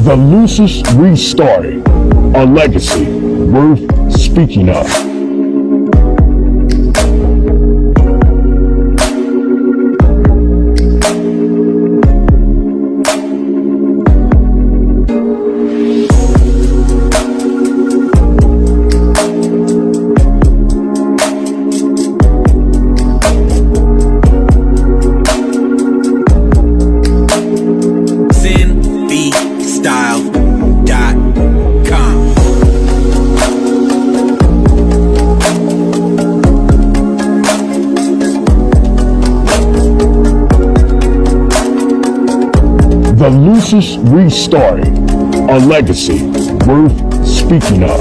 The Lucis Reece story, a legacy worth speaking of. The Lucis Reece story, a legacy worth speaking of.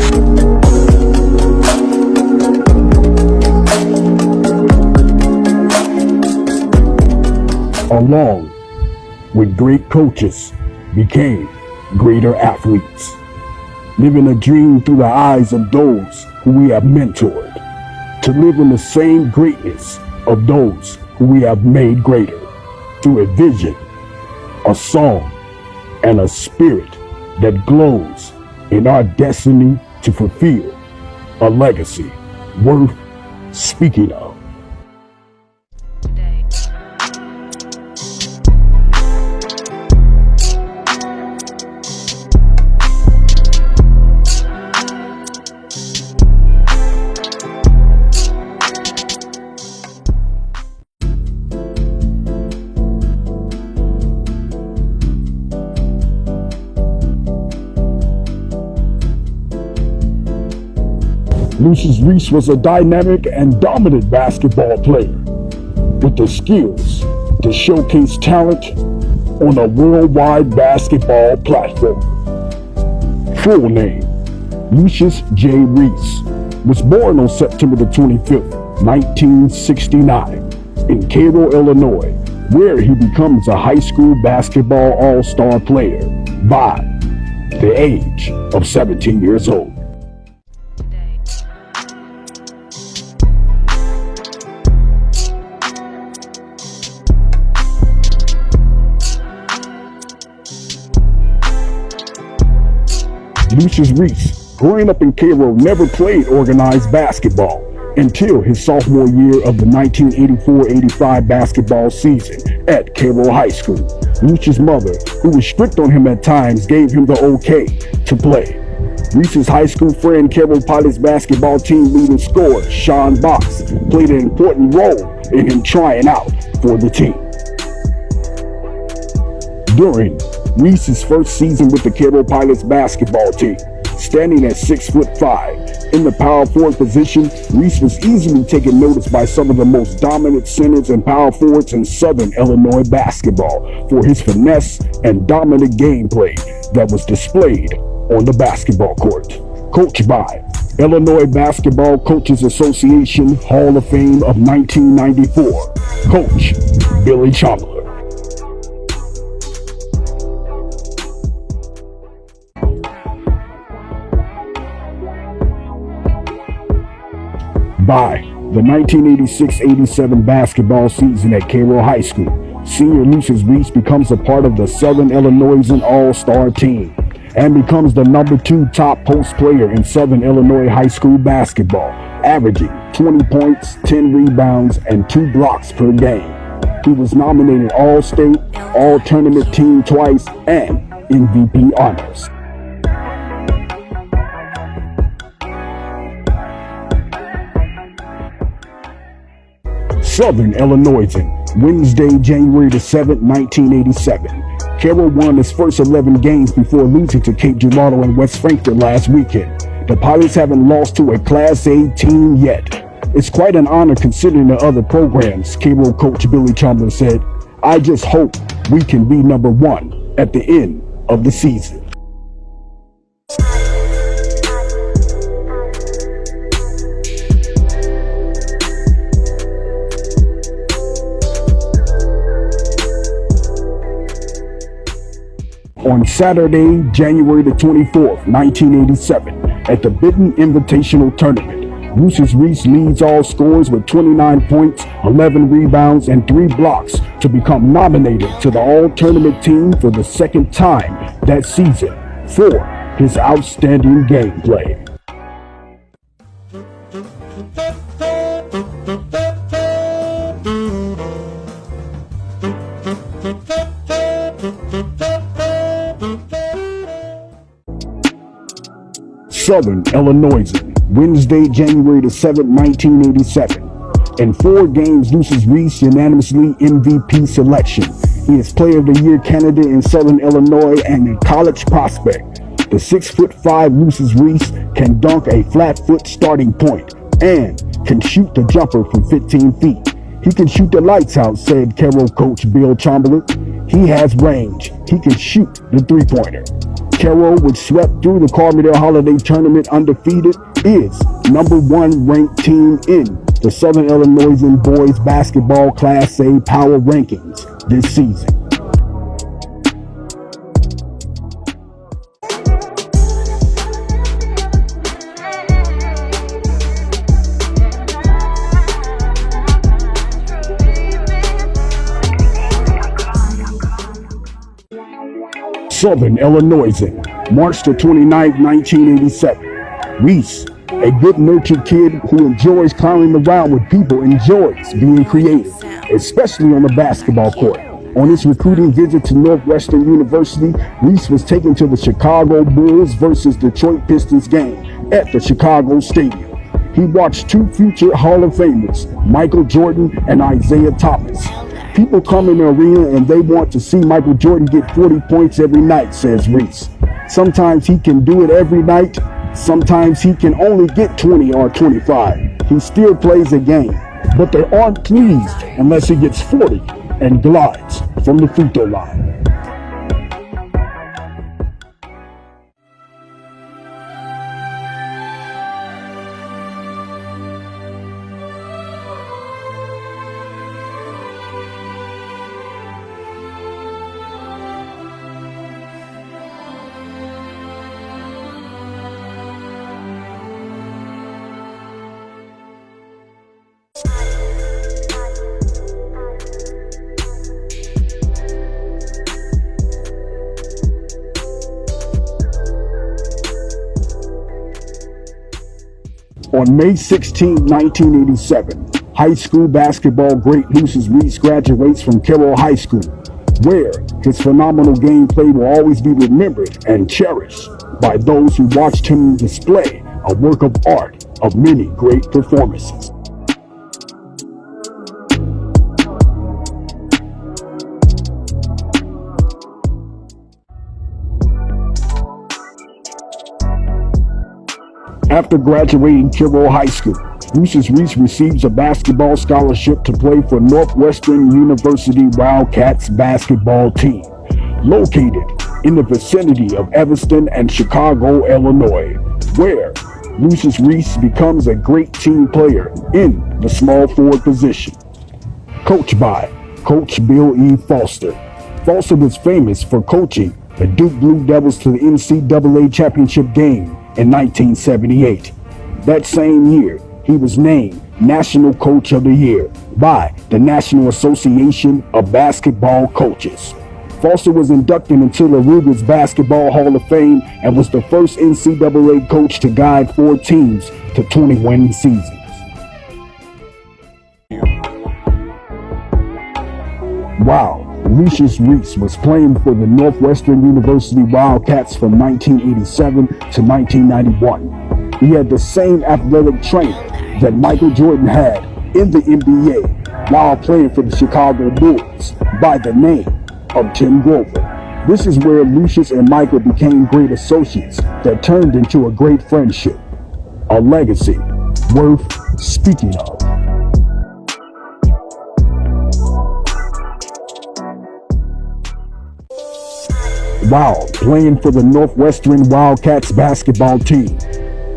Along with great coaches became greater athletes, living a dream through the eyes of those who we have mentored, to live in the same greatness of those who we have made greater, through a vision, a song, and a spirit that glows in our destiny to fulfill a legacy worth speaking of. Lucis Reece was a dynamic and dominant basketball player with the skills to showcase talent on a worldwide basketball platform. Full name, Lucis J. Reece, was born on September the 25th, 1969 in Cairo, Illinois, where he becomes a high school basketball all-star player by the age of 17 years old. Lucis Reece, growing up in Cairo, never played organized basketball until his sophomore year of the 1984-85 basketball season at Cairo High School. Lucis' mother, who was strict on him at times, gave him the okay to play. Reece's high school friend, Cairo Pilots basketball team leading scorer Sean Box, played an important role in him trying out for the team. During Reece's first season with the Cairo Pilots basketball team, standing at 6'5" in the power forward position, Reece was easily taken notice by some of the most dominant centers and power forwards in Southern Illinois basketball for his finesse and dominant gameplay that was displayed on the basketball court. Coached by Illinois Basketball Coaches Association Hall of Fame of 1994, Coach Billy Chandler. By the 1986-87 basketball season at Cairo High School, senior Lucis Reece becomes a part of the Southern Illinoisan All-Star team and becomes the number 2 top post player in Southern Illinois high school basketball, averaging 20 points, 10 rebounds, and 2 blocks per game. He was nominated All-State, All-Tournament Team twice, and MVP honors. Southern Illinoisan, Wednesday, January the 7th, 1987. Cairo won its first 11 games before losing to Cape Girardeau and West Frankfort last weekend. The Pilots haven't lost to a Class A team yet. It's quite an honor considering the other programs, Cairo coach Billy Chandler said. I just hope we can be number 1 at the end of the season. On Saturday, January the 24th, 1987, at the Benton Invitational Tournament, Lucis Reece leads all scorers with 29 points, 11 rebounds, and 3 blocks to become nominated to the All-Tournament team for the second time that season for his outstanding gameplay. Southern Illinoisan, Wednesday, January the 7th, 1987. In 4 games, Lucis Reece unanimously MVP selection. He is Player of the Year candidate in Southern Illinois and a college prospect. The 6'5" Lucis Reece can dunk a flat-foot starting point and can shoot the jumper from 15 feet. He can shoot the lights out, said Cairo coach Bill Chamberlain. He has range. He can shoot the three-pointer. Cairo, which swept through the Carbondale Holiday Tournament undefeated, is #1 ranked team in the Southern Illinoisan Boys Basketball Class A Power Rankings this season. Southern Illinoisan, March the 29th, 1987. Reece, a good-natured kid who enjoys clowning around with people, enjoys being creative, especially on the basketball court. On his recruiting visit to Northwestern University, Reece was taken to the Chicago Bulls versus Detroit Pistons game at the Chicago Stadium. He watched 2 future Hall of Famers, Michael Jordan and Isaiah Thomas. People come in the arena and they want to see Michael Jordan get 40 points every night, says Reece. Sometimes he can do it every night. Sometimes he can only get 20 or 25. He still plays a game, but they aren't pleased unless he gets 40 and glides from the free throw line. On May 16, 1987, high school basketball great Lucis Reece graduates from Cairo High School, where his phenomenal gameplay will always be remembered and cherished by those who watched him display a work of art of many great performances. After graduating Cairo High School, Lucis Reece receives a basketball scholarship to play for Northwestern University Wildcats basketball team, located in the vicinity of Evanston and Chicago, Illinois, where Lucis Reece becomes a great team player in the small forward position. Coached by Coach Bill E. Foster. Foster was famous for coaching the Duke Blue Devils to the NCAA championship game in 1978. That same year, he was named National Coach of the Year by the National Association of Basketball Coaches. Foster was inducted into the Ruger's Basketball Hall of Fame and was the first NCAA coach to guide 4 teams to 20-win seasons. Wow. Lucis Reece was playing for the Northwestern University Wildcats from 1987 to 1991. He had the same athletic training that Michael Jordan had in the NBA while playing for the Chicago Bulls by the name of Tim Grover. This is where Lucis and Michael became great associates that turned into a great friendship, a legacy worth speaking of. While playing for the Northwestern Wildcats basketball team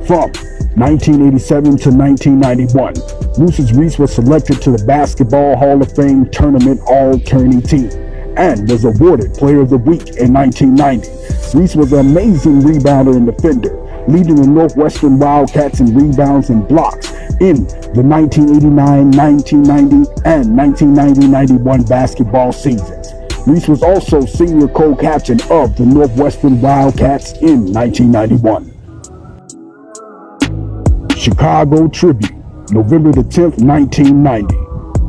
from 1987 to 1991, Lucis Reece was selected to the Basketball Hall of Fame Tournament All-Tourney team and was awarded Player of the Week in 1990. Reece was an amazing rebounder and defender, leading the Northwestern Wildcats in rebounds and blocks in the 1989, 1990, and 1990-91 basketball seasons. Reece was also senior co-captain of the Northwestern Wildcats in 1991. Chicago Tribune, November the 10th, 1990.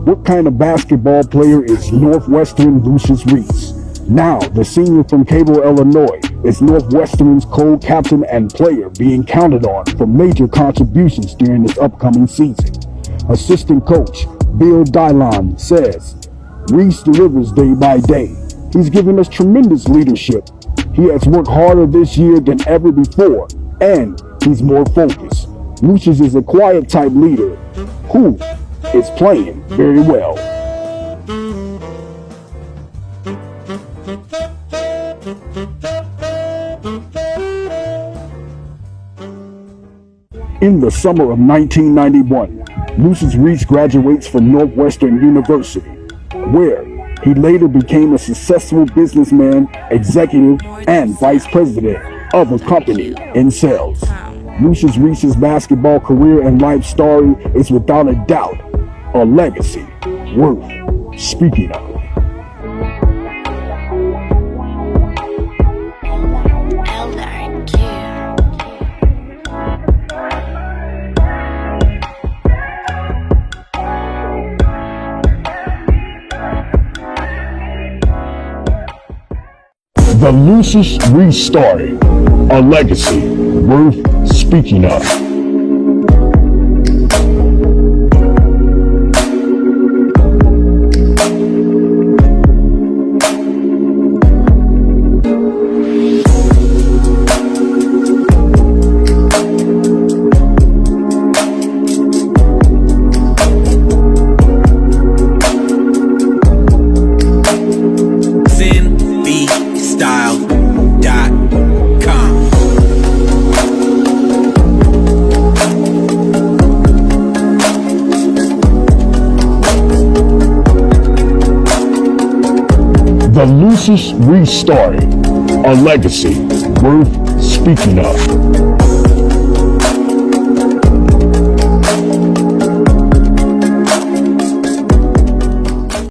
What kind of basketball player is Northwestern Lucis Reece? Now, the senior from Cairo, Illinois, is Northwestern's co-captain and player being counted on for major contributions during this upcoming season. Assistant coach Bill Dylon says, Reece delivers day by day. He's given us tremendous leadership. He has worked harder this year than ever before, and he's more focused. Lucis is a quiet type leader who is playing very well. In the summer of 1991, Lucis Reece graduates from Northwestern University, where he later became a successful businessman, executive, and vice president of a company in sales. Lucis Reece's basketball career and life story is without a doubt a legacy worth speaking of. The Lucis Reece story, a legacy worth speaking of. The Lucis Reece story, a legacy worth speaking of.